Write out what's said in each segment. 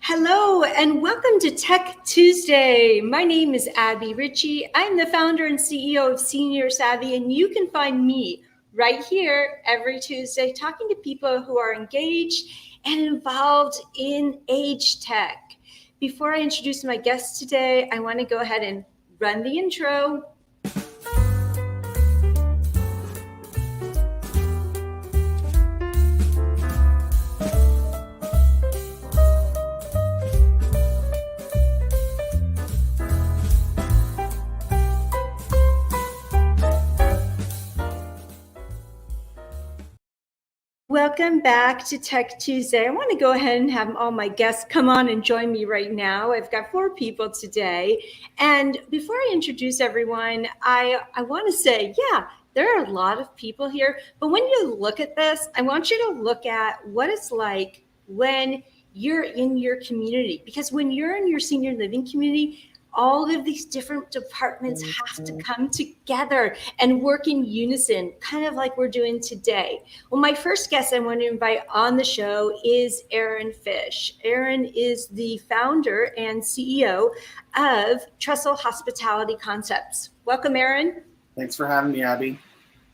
Hello and welcome to Tech Tuesday. My name is Abbie Ritchie. I'm the founder and CEO of Senior Savvy, and you can find me right here every Tuesday talking to people who are engaged and involved in age tech. Before I introduce my guest today, I want to go ahead and run the intro. Welcome back to Tech Tuesday. I want to go ahead and have all my guests come on and join me right now. I've got 4 people today. And before I introduce everyone, I want to say, there are a lot of people here. But when you look at this, I want you to look at what it's like when you're in your community. Because when you're in your senior living community, all of these different departments have to come together and work in unison, kind of like we're doing today. Well, my first guest I want to invite on the show is Erin Fish. Erin is the founder and CEO of Trestle Hospitality Concepts. Welcome, Erin. Thanks for having me, Abbie.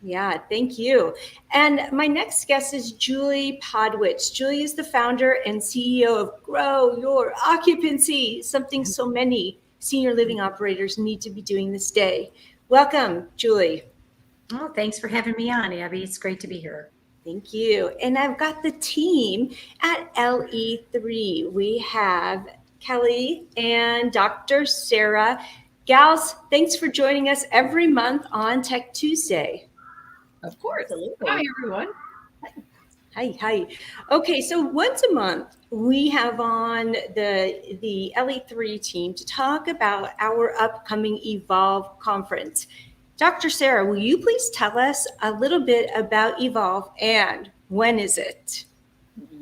Yeah, thank you. And my next guest is Julie Podewitz. Julie is the founder and CEO of Grow Your Occupancy, something so many senior living operators need to be doing this day. Welcome, Julie. Oh, thanks for having me on, Abbie. It's great to be here. Thank you. And I've got the team at LE3. We have Kelly and Dr. Sara. Gals, thanks for joining us every month on Tech Tuesday. Of course. Hi, everyone. Hi. Okay, so once a month, we have on the LE3 team to talk about our upcoming Evolve conference. Dr. Sara, will you please tell us a little bit about Evolve and when is it?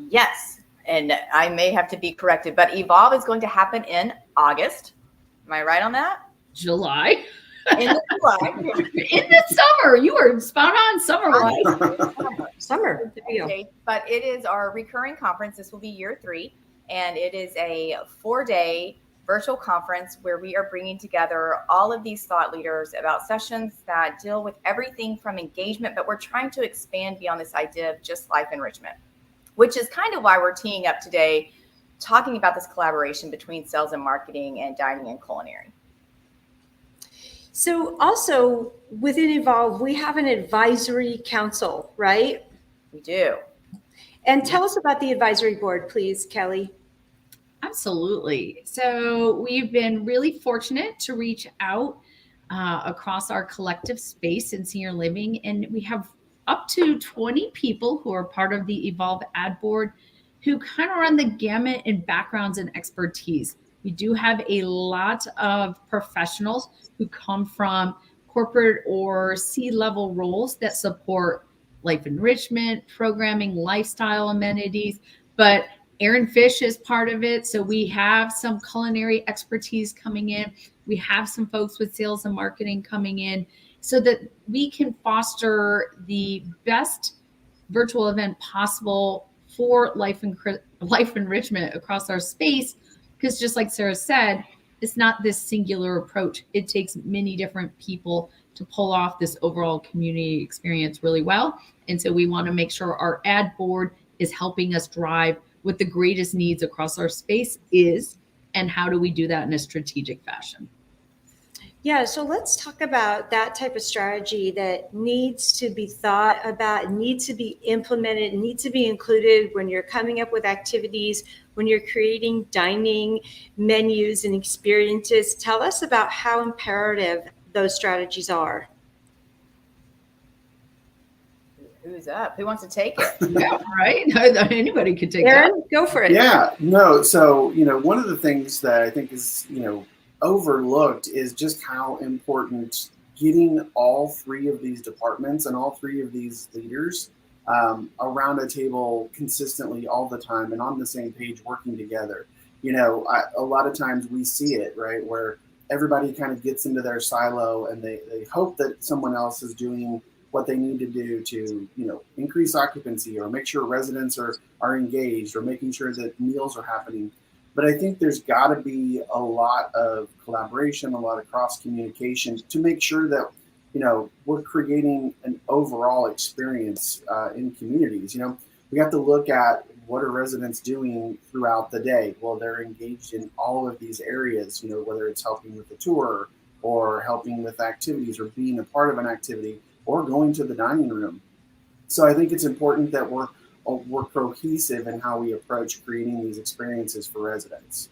Yes, and I may have to be corrected, but Evolve is going to happen in August. Am I right on that? July. In July. In the summer. You were spot on summer-wise. Summer. Okay, but it is our recurring conference. This will be year 3, and it is a 4-day virtual conference where we are bringing together all of these thought leaders about sessions that deal with everything from engagement, but we're trying to expand beyond this idea of just life enrichment, which is kind of why we're teeing up today, talking about this collaboration between sales and marketing and dining and culinary. So also within Evolve, we have an advisory council, right? We do. And tell us about the advisory board, please, Kelly. Absolutely. So we've been really fortunate to reach out across our collective space in senior living, and we have up to 20 people who are part of the Evolve ad board who kind of run the gamut in backgrounds and expertise. We do have a lot of professionals who come from corporate or C-level roles that support life enrichment, programming, lifestyle amenities, but Erin Fish is part of it. So we have some culinary expertise coming in. We have some folks with sales and marketing coming in so that we can foster the best virtual event possible for life enrichment across our space. Because just like Sara said, it's not this singular approach. It takes many different people to pull off this overall community experience really well. And so we want to make sure our ad board is helping us drive what the greatest needs across our space is, and how do we do that in a strategic fashion. Yeah, so let's talk about that type of strategy that needs to be thought about, needs to be implemented, needs to be included when you're coming up with activities, when you're creating dining menus and experiences. Tell us about how imperative those strategies are. Who's up? Who wants to take it? Yeah, right? Anybody could take Erin, that. go for it. Yeah, no. So, one of the things that I think is, overlooked is just how important getting all 3 of these departments and all 3 of these leaders around a table consistently all the time and on the same page working together. A lot of times we see it, right, where everybody kind of gets into their silo and they hope that someone else is doing what they need to do to, increase occupancy or make sure residents are engaged or making sure that meals are happening. But I think there's got to be a lot of collaboration, a lot of cross communication to make sure that, we're creating an overall experience in communities. We have to look at what are residents doing throughout the day. Well, they're engaged in all of these areas, whether it's helping with the tour or helping with activities or being a part of an activity or going to the dining room. So I think it's important that we're cohesive in how we approach creating these experiences for residents.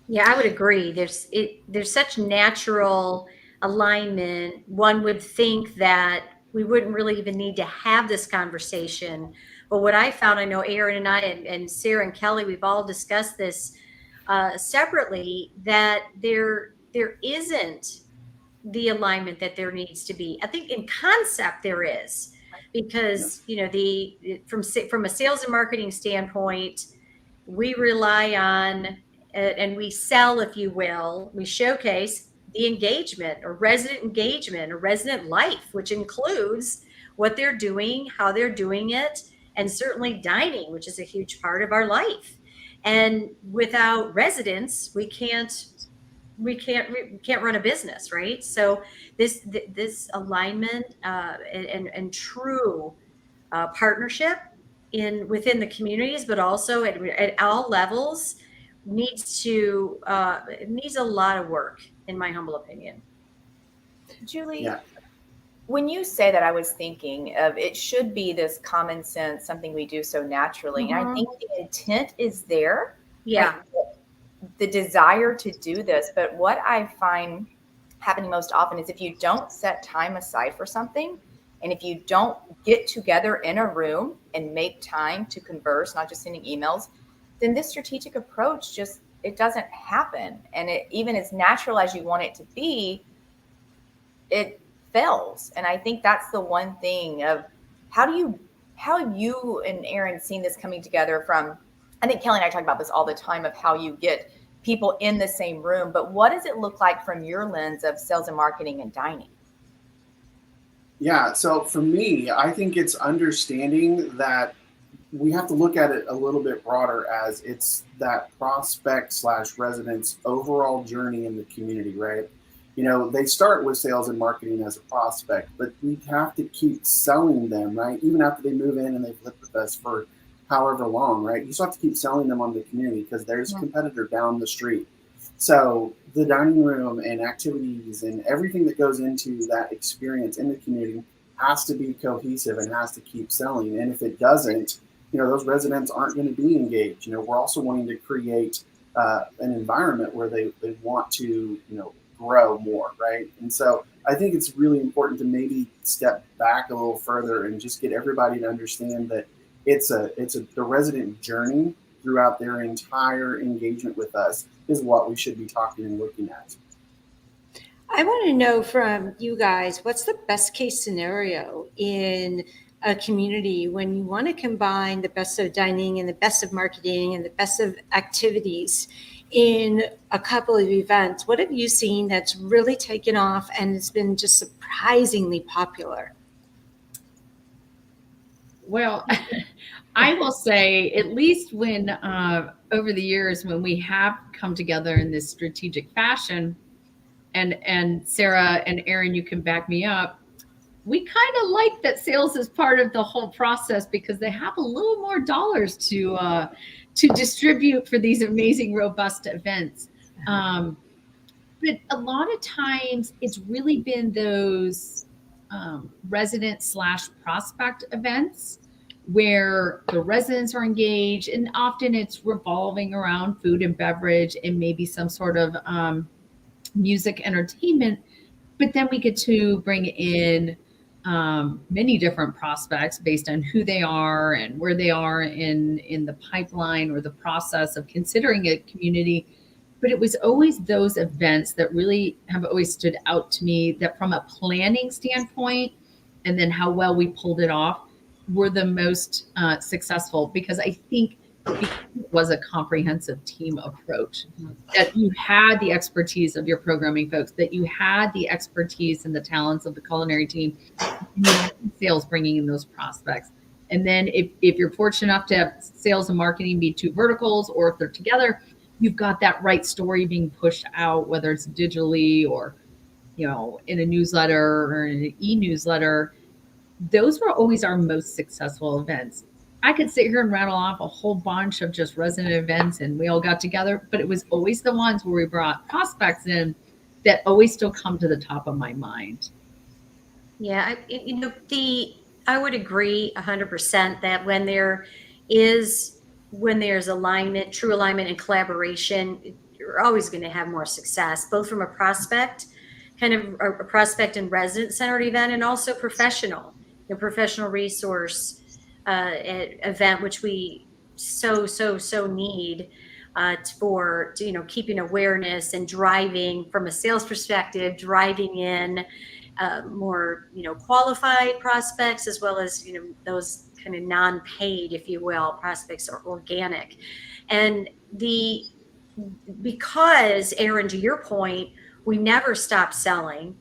Yeah, I would agree. There's such natural alignment. One would think that we wouldn't really even need to have this conversation. But what I found, I know Aaron and I and Sara and Kelly, we've all discussed this separately, that there isn't the alignment that there needs to be. I think in concept there is, because from a sales and marketing standpoint, we rely on and we sell, if you will, we showcase the engagement or resident life, which includes what they're doing, how they're doing it, and certainly dining, which is a huge part of our life. And without residents, we can't run a business, right? So this alignment and true partnership within the communities, but also at all levels, needs a lot of work, in my humble opinion. Julie, Yeah. When you say that, I was thinking of it should be this common sense, something we do so naturally. And I think the intent is there. Yeah. Like the desire to do this. But what I find happening most often is if you don't set time aside for something, and if you don't get together in a room and make time to converse, not just sending emails, then this strategic approach it doesn't happen. And even as natural as you want it to be, it fails. And I think that's the one thing of how have you and Aaron seen this coming together from, I think Kelly and I talk about this all the time, of how you get people in the same room, but what does it look like from your lens of sales and marketing and dining? Yeah. So for me, I think it's understanding that we have to look at it a little bit broader, as it's that prospect / resident's overall journey in the community, right? They start with sales and marketing as a prospect, but we have to keep selling them, right? Even after they move in and they've lived with us for however long, right? You still have to keep selling them on the community because there's a competitor down the street. So the dining room and activities and everything that goes into that experience in the community has to be cohesive and has to keep selling. And if it doesn't, those residents aren't going to be engaged. We're also wanting to create an environment where they want to, grow more, right? And so I think it's really important to maybe step back a little further and just get everybody to understand that it's the resident journey throughout their entire engagement with us is what we should be talking and looking at. I want to know from you guys, what's the best case scenario in a community when you want to combine the best of dining and the best of marketing and the best of activities in a couple of events? What have you seen that's really taken off and it's been just surprisingly popular? Well, I will say, at least when over the years when we have come together in this strategic fashion, and Sara and Aaron, you can back me up, we kind of like that sales is part of the whole process because they have a little more dollars to distribute for these amazing, robust events. But a lot of times it's really been those resident / prospect events where the residents are engaged, and often it's revolving around food and beverage and maybe some sort of music entertainment. But then we get to bring in many different prospects based on who they are and where they are in the pipeline or the process of considering a community. But it was always those events that really have always stood out to me, that from a planning standpoint and then how well we pulled it off were the most successful, because I think it was a comprehensive team approach, that you had the expertise of your programming folks, that you had the expertise and the talents of the culinary team, and you had sales bringing in those prospects. And then if you're fortunate enough to have sales and marketing be two verticals, or if they're together, you've got that right story being pushed out, whether it's digitally or, in a newsletter or in an e-newsletter. Those were always our most successful events. I could sit here and rattle off a whole bunch of just resident events and we all got together, but it was always the ones where we brought prospects in that always still come to the top of my mind. Yeah, I would agree 100% that when there's alignment, true alignment and collaboration, you're always going to have more success, both from a prospect and resident centered event, and also professional resource event, which we so need for keeping awareness and driving from a sales perspective, driving in more qualified prospects, as well as those kind of non-paid, if you will, prospects are organic. And because Aaron, to your point, we never stop selling.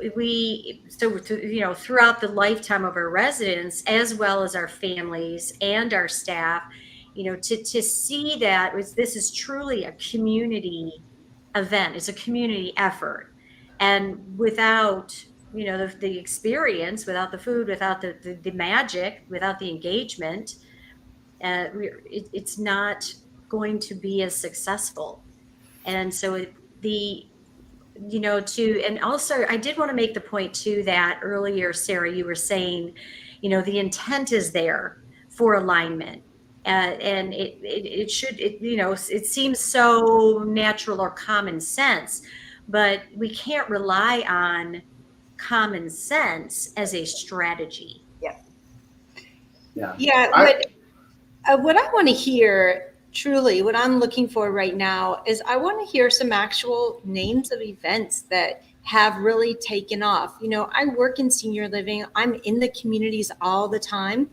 Throughout the lifetime of our residents, as well as our families and our staff, to see that this is truly a community event. It's a community effort. And without, the experience, without the food, without the magic, without the engagement, it's not going to be as successful. And so and also I did want to make the point too that earlier, Sara, you were saying, the intent is there for alignment. And it seems so natural or common sense, but we can't rely on common sense as a strategy. What I want to hear, truly, what I'm looking for right now is I want to hear some actual names of events that have really taken off. I work in senior living. I'm in the communities all the time.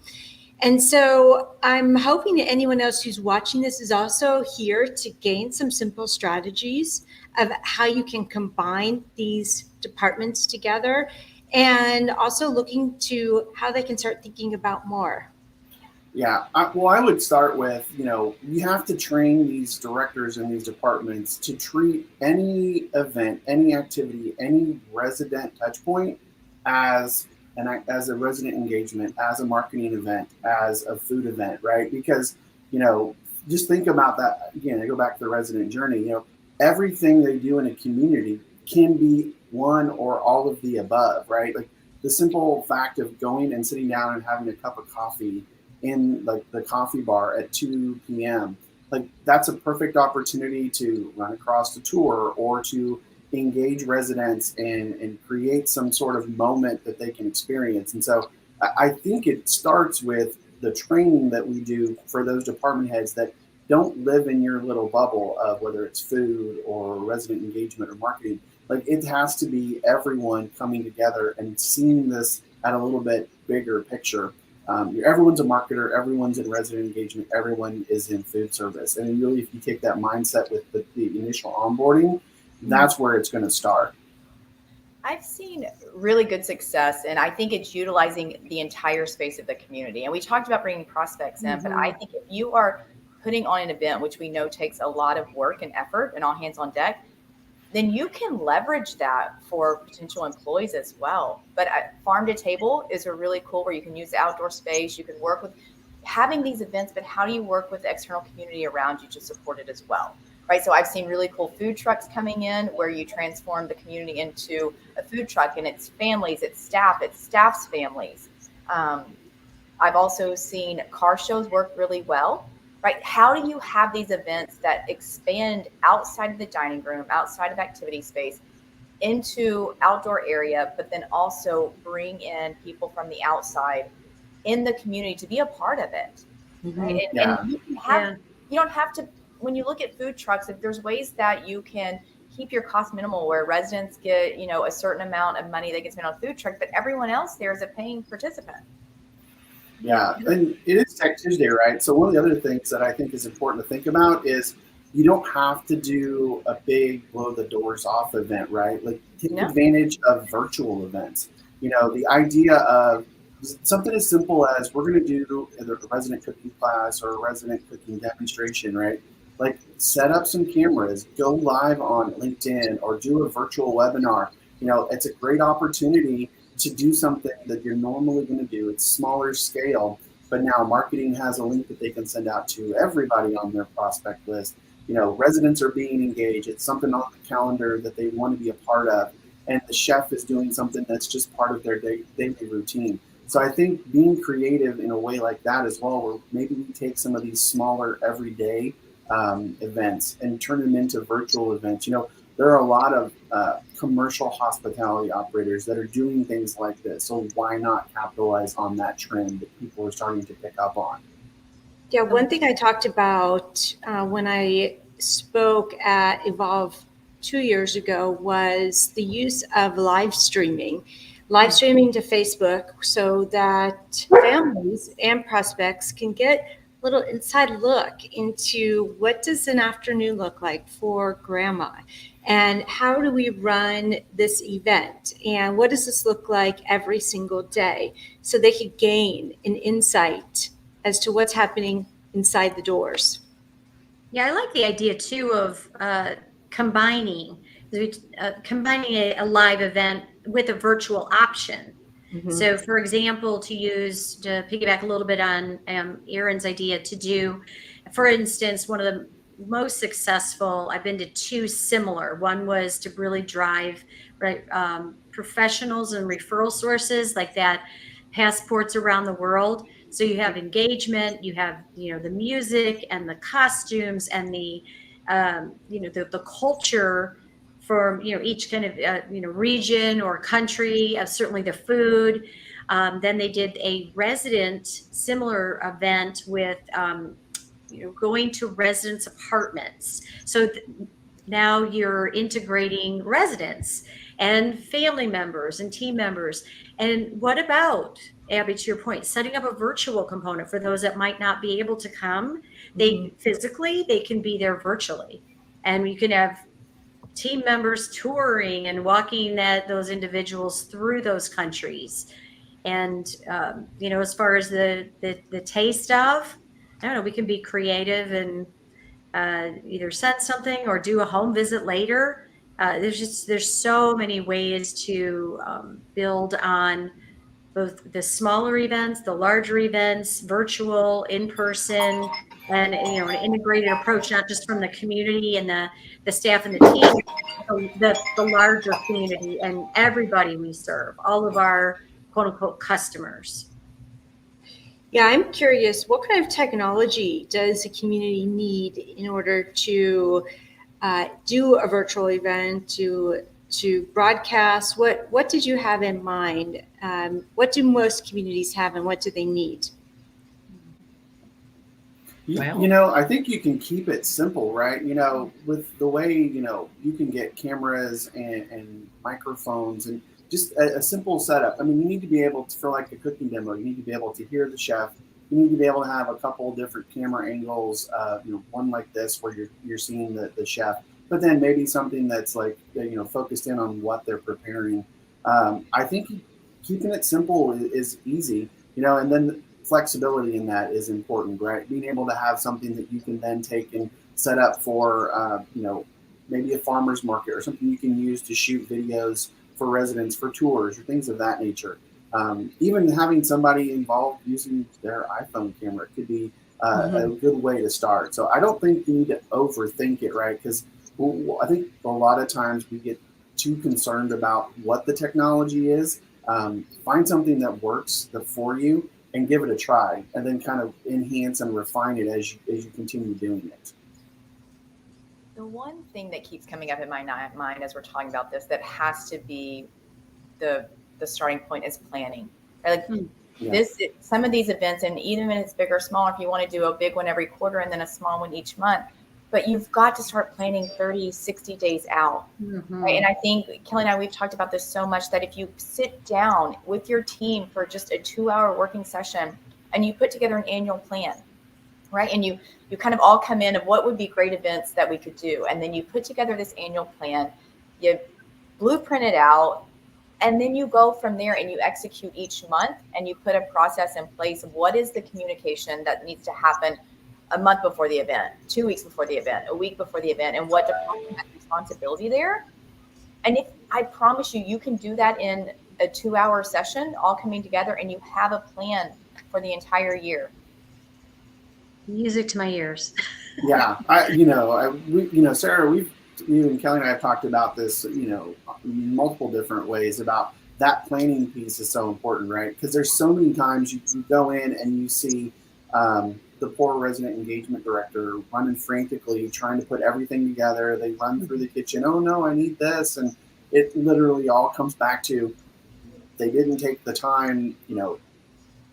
And so I'm hoping that anyone else who's watching this is also here to gain some simple strategies of how you can combine these departments together, and also looking to how they can start thinking about more. Yeah, I would start with, you have to train these directors in these departments to treat any event, any activity, any resident touch point as a resident engagement, as a marketing event, as a food event, right? Because, just think about that. Again, I go back to the resident journey, everything they do in a community can be one or all of the above, right? Like the simple fact of going and sitting down and having a cup of coffee in like the coffee bar at 2 p.m. Like that's a perfect opportunity to run across the tour or to engage residents and create some sort of moment that they can experience. And so I think it starts with the training that we do for those department heads that don't live in your little bubble of whether it's food or resident engagement or marketing. Like it has to be everyone coming together and seeing this at a little bit bigger picture. Everyone's a marketer, everyone's in resident engagement, everyone is in food service. And really, if you take that mindset with the initial onboarding, that's where it's going to start. I've seen really good success, and I think it's utilizing the entire space of the community. And we talked about bringing prospects in, but I think if you are putting on an event, which we know takes a lot of work and effort and all hands on deck, then you can leverage that for potential employees as well. But farm to table is a really cool where you can use the outdoor space. You can work with having these events, but how do you work with the external community around you to support it as well? Right. So I've seen really cool food trucks coming in where you transform the community into a food truck, and it's families, it's staff's families. I've also seen car shows work really well. Right. How do you have these events that expand outside of the dining room, outside of activity space, into outdoor area, but then also bring in people from the outside in the community to be a part of it? Right? And you don't have to, when you look at food trucks, if there's ways that you can keep your cost minimal where residents get, a certain amount of money they can spend on food truck, but everyone else there is a paying participant. Yeah, and it is Tech Tuesday, right? So one of the other things that I think is important to think about is you don't have to do a big blow the doors off event, right? Like take advantage of virtual events. The idea of something as simple as we're going to do either a resident cooking class or a resident cooking demonstration, right? Like set up some cameras, go live on LinkedIn or do a virtual webinar. It's a great opportunity to do something that you're normally going to do. It's smaller scale, but now marketing has a link that they can send out to everybody on their prospect list. Residents are being engaged. It's something on the calendar that they want to be a part of. And the chef is doing something that's just part of their daily routine. So I think being creative in a way like that as well, where maybe we take some of these smaller everyday events and turn them into virtual events. There are a lot of commercial hospitality operators that are doing things like this. So why not capitalize on that trend that people are starting to pick up on? Yeah, one thing I talked about when I spoke at Evolve 2 years ago was the use of live streaming to Facebook, so that families and prospects can get a little inside look into what does an afternoon look like for grandma, and how do we run this event, and what does this look like every single day, so they could gain an insight as to what's happening inside the doors. Yeah, I like the idea too of combining a live event with a virtual option. Mm-hmm. So, for example, to piggyback a little bit on Erin's idea, to do, for instance, one of the most successful, I've been to two similar. One was to really drive professionals and referral sources like that, passports around the world. So you have engagement, you have the music and the costumes and the culture from each kind of region or country, certainly the food. Then they did a resident similar event with going to residents' apartments. So now you're integrating residents and family members and team members. And what about, Abbie, to your point, setting up a virtual component for those that might not be able to come? They physically, they can be there virtually. And you can have team members touring and walking those individuals through those countries. And, as far as the taste of, I don't know, we can be creative and either send something or do a home visit later. There's so many ways to build on both the smaller events, the larger events, virtual, in person, and an integrated approach, not just from the community and the staff and the team, the larger community and everybody we serve, all of our quote unquote customers. Yeah, I'm curious, what kind of technology does the community need in order to do a virtual event, to broadcast? What did you have in mind? What do most communities have, and what do they need? I think you can keep it simple, right? With the way, you can get cameras and microphones and just a simple setup. I mean, you need to be able to, for like a cooking demo, you need to be able to hear the chef. You need to be able to have a couple of different camera angles, one like this where you're seeing the chef, but then maybe something that's like, focused in on what they're preparing. I think keeping it simple is easy, and then flexibility in that is important, right? Being able to have something that you can then take and set up for, maybe a farmer's market or something you can use to shoot videos for residents, for tours or things of that nature. Even having somebody involved using their iPhone camera could be a good way to start. So I don't think you need to overthink it, right? Because I think a lot of times we get too concerned about what the technology is. Find something that works for you and give it a try, and then kind of enhance and refine it as you continue doing it. The one thing that keeps coming up in my mind as we're talking about this that has to be the starting point is planning. Right? Like some of these events, and even when it's big or small, if you want to do a big one every quarter and then a small one each month, but you've got to start planning 30, 60 days out. Right? And I think Kelly and I, we've talked about this so much that if you sit down with your team for just a 2-hour working session and you put together an annual plan, right? And you kind of all come in of what would be great events that we could do. And then you put together this annual plan, you blueprint it out, And then you go from there and you execute each month and you put a process in place of what is the communication that needs to happen a month before the event, 2 weeks before the event, a week before the event, and what department has responsibility there. And if I promise you, you can do that in a 2-hour session, all coming together, and you have a plan for the entire year. Music to my ears. Yeah, Sarah, you and Kelly and I have talked about this, multiple different ways about that planning piece is so important, right? Because there's so many times you go in and you see the poor resident engagement director running frantically, trying to put everything together. They run through the kitchen. Oh no, I need this. And it literally all comes back to, they didn't take the time,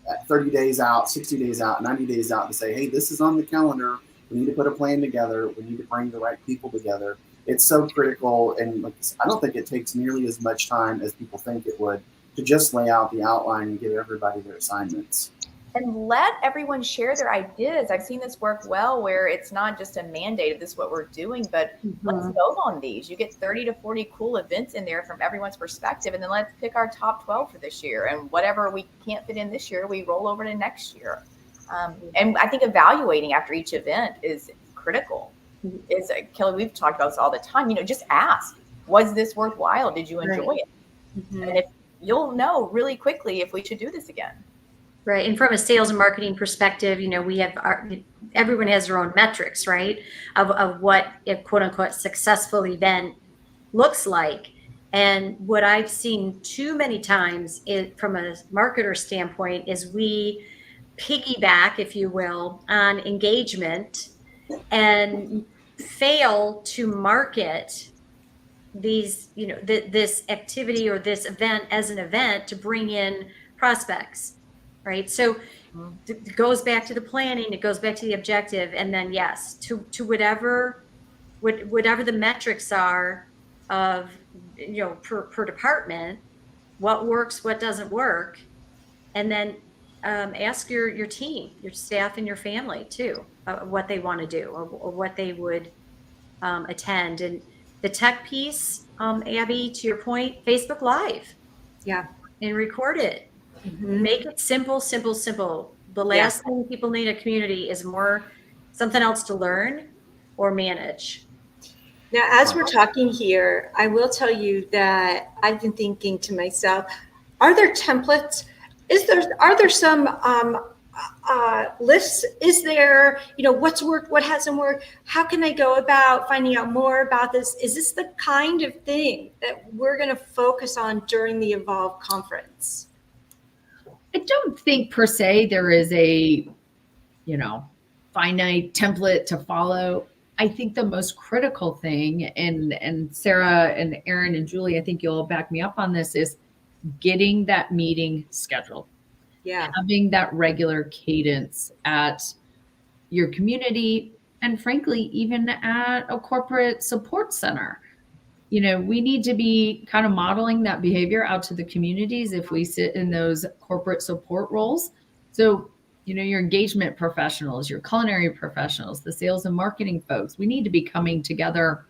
at 30 days out, 60 days out, 90 days out to say, hey, this is on the calendar. We need to put a plan together. We need to bring the right people together. It's so critical. And I don't think it takes nearly as much time as people think it would to just lay out the outline and give everybody their assignments. And let everyone share their ideas. I've seen this work well, where it's not just a mandate of this is what we're doing, but let's vote on these. You get 30 to 40 cool events in there from everyone's perspective, and then let's pick our top 12 for this year. And whatever we can't fit in this year, we roll over to next year. And I think evaluating after each event is critical. Kelly, we've talked about this all the time. Just ask, was this worthwhile? Did you enjoy it? And if you'll know really quickly if we should do this again. Right. And from a sales and marketing perspective, we have everyone has their own metrics, right? Of what a quote unquote successful event looks like. And what I've seen too many times from a marketer standpoint is we piggyback, if you will, on engagement and fail to market these, this activity or this event as an event to bring in prospects. Right. So it goes back to the planning, it goes back to the objective. And then, yes, to whatever the metrics are of, per department, what works, what doesn't work. And then ask your team, your staff and your family too, what they want to do or what they would attend. And the tech piece, Abbie, to your point, Facebook Live. Yeah. And record it. Make it simple. The last thing people need in a community is something else to learn or manage. Now, as we're talking here, I will tell you that I've been thinking to myself, are there templates? Are there some lists? Is there, what's worked, what hasn't worked? How can I go about finding out more about this? Is this the kind of thing that we're going to focus on during the Evolve conference? I don't think per se there is a, finite template to follow. I think the most critical thing, and Sara and Aaron and Julie, I think you'll back me up on this, is getting that meeting scheduled. Yeah. Having that regular cadence at your community and frankly, even at a corporate support center. We need to be kind of modeling that behavior out to the communities if we sit in those corporate support roles. So, your engagement professionals, your culinary professionals, the sales and marketing folks, we need to be coming together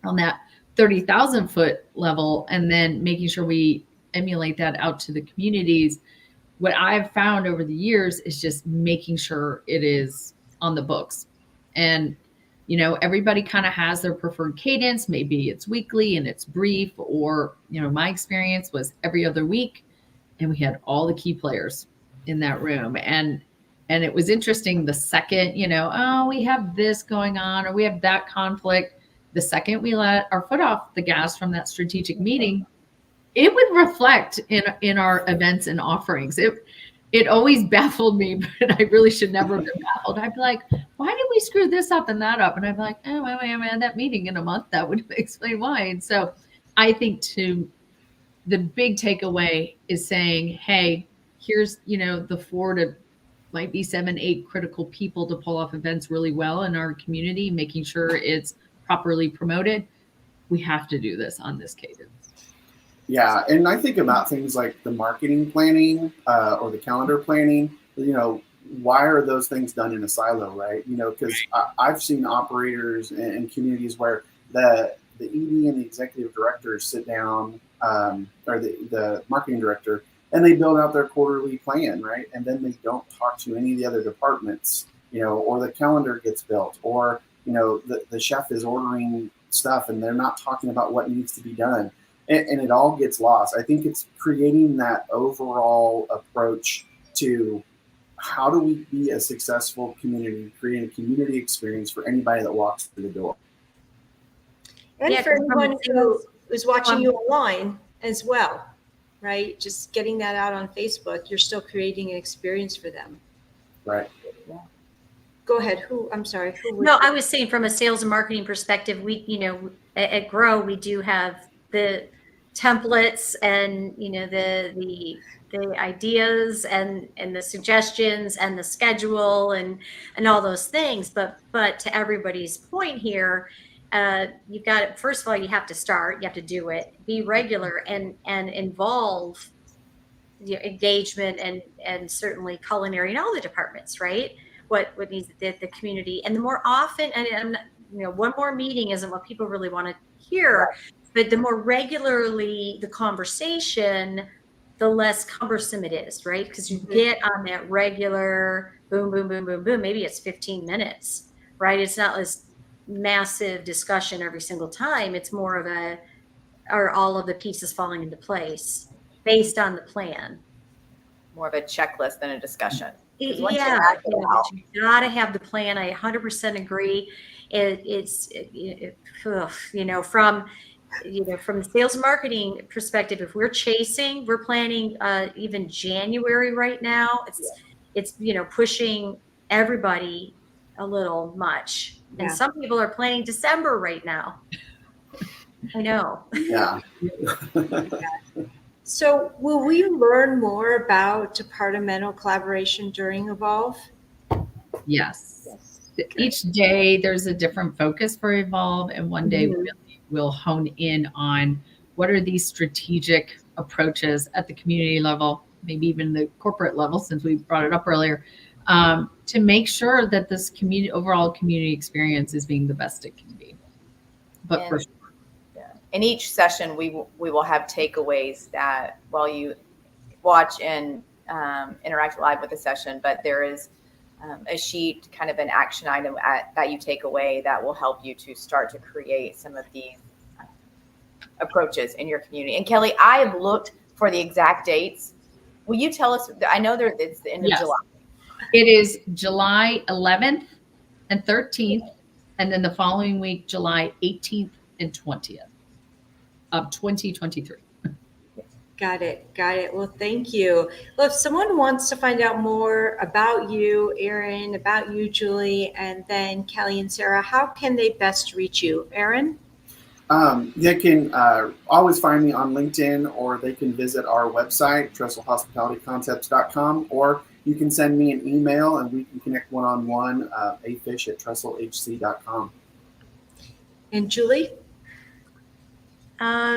on that 30,000 foot level and then making sure we emulate that out to the communities. What I've found over the years is just making sure it is on the books. And everybody kind of has their preferred cadence. Maybe it's weekly and it's brief, or, my experience was every other week and we had all the key players in that room. And it was interesting the second, we have this going on or we have that conflict. The second we let our foot off the gas from that strategic meeting, it would reflect in our events and offerings. It always baffled me, but I really should never have been baffled. I'd be like, why did we screw this up and that up? And I'd be like, oh, I had that meeting in a month. That would explain why. And so I think the big takeaway is saying, hey, here's, the 4 to might be 7, 8 critical people to pull off events really well in our community, making sure it's properly promoted. We have to do this on this cadence. Yeah, and I think about things like the marketing planning or the calendar planning. Why are those things done in a silo, right? Because I've seen operators and communities where the ED and the executive directors sit down or the marketing director, and they build out their quarterly plan, right? And then they don't talk to any of the other departments, or the calendar gets built, or, the chef is ordering stuff and they're not talking about what needs to be done. And it all gets lost. I think it's creating that overall approach to how do we be a successful community, create a community experience for anybody that walks through the door. And for anyone who's watching you online as well, right? Just getting that out on Facebook, you're still creating an experience for them. Right. Yeah. Go ahead. I'm sorry. No, I was saying from a sales and marketing perspective, we, at Grow, we do have the templates and, the ideas and the suggestions and the schedule and all those things. But to everybody's point here, you've got to, first of all, you have to start, you have to do it, be regular and involve engagement and certainly culinary and all the departments, right? What needs the community. And the more often, and one more meeting isn't what people really want to hear, but the more regularly the conversation, the less cumbersome it is, right? Because you get on that regular boom, boom, boom, boom, boom. Maybe it's 15 minutes, right? It's not this massive discussion every single time. It's more of are all of the pieces falling into place based on the plan. More of a checklist than a discussion. Yeah, you gotta have the plan. I 100% agree. From the sales and marketing perspective, if we're planning even January right now, it's pushing everybody a little much. And some people are planning December right now. I know. Yeah. So will we learn more about departmental collaboration during Evolve? Yes. Each day there's a different focus for Evolve, and one day we'll hone in on what are these strategic approaches at the community level, maybe even the corporate level, since we brought it up earlier, to make sure that this overall community experience is being the best it can be. But for sure. In each session, we will have takeaways that while you watch and interact live with the session, but there is a sheet, kind of an action item that you take away that will help you to start to create some of these approaches in your community. And Kelly, I have looked for the exact dates. Will you tell us? I know it's the end of July. It is July 11th and 13th, and then the following week, July 18th and 20th. Of 2023. Got it. Well, thank you. Well, if someone wants to find out more about you, Erin, about you, Julie, and then Kelly and Sara, how can they best reach you? Erin? They can always find me on LinkedIn, or they can visit our website, TrestleHospitalityConcepts.com, or you can send me an email and we can connect one-on-one, afish@TrestleHC.com. And Julie?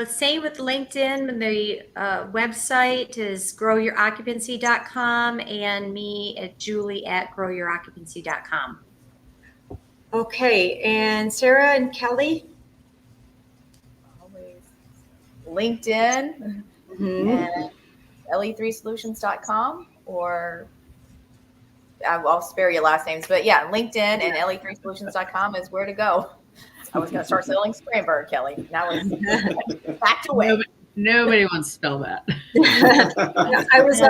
Same with LinkedIn. The website is growyouroccupancy.com and me at julie@growyouroccupancy.com. Okay. And Sara and Kelly? Always LinkedIn and le3solutions.com, or I'll spare you last names, but yeah, LinkedIn and le3solutions.com is where to go. I was going to start selling Stranburg, Kelly. Now it's back to way. Nobody wants to spell that. I was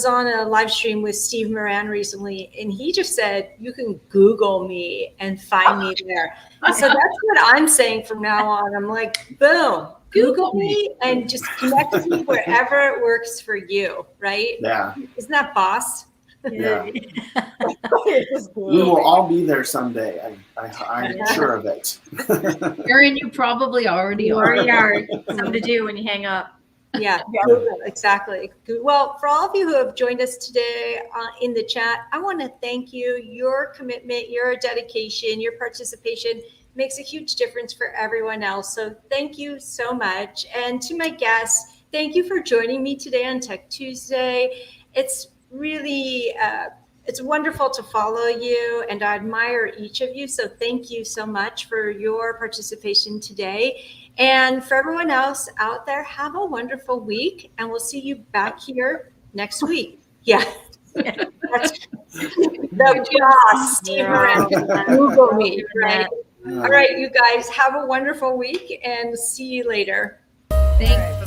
on a live stream with Steve Moran recently, and he just said, you can Google me and find me there. And so that's what I'm saying from now on. I'm like, boom, Google me and just connect with me wherever it works for you, right? Yeah. Isn't that boss? Yeah. We will all be there someday. I'm sure of it. Erin, you probably already are. Something to do when you hang up. Yeah, Google, exactly. Well, for all of you who have joined us today in the chat, I want to thank you. Your commitment, your dedication, your participation makes a huge difference for everyone else. So thank you so much. And to my guests, thank you for joining me today on Tech Tuesday. It's really It's wonderful to follow you, and I admire each of you. So thank you so much for your participation today. And for everyone else out there, have a wonderful week, and we'll see you back here next week. Yeah. That's the boss, Steve Moran. Google me, right? All right, you guys, have a wonderful week, and see you later. Thanks.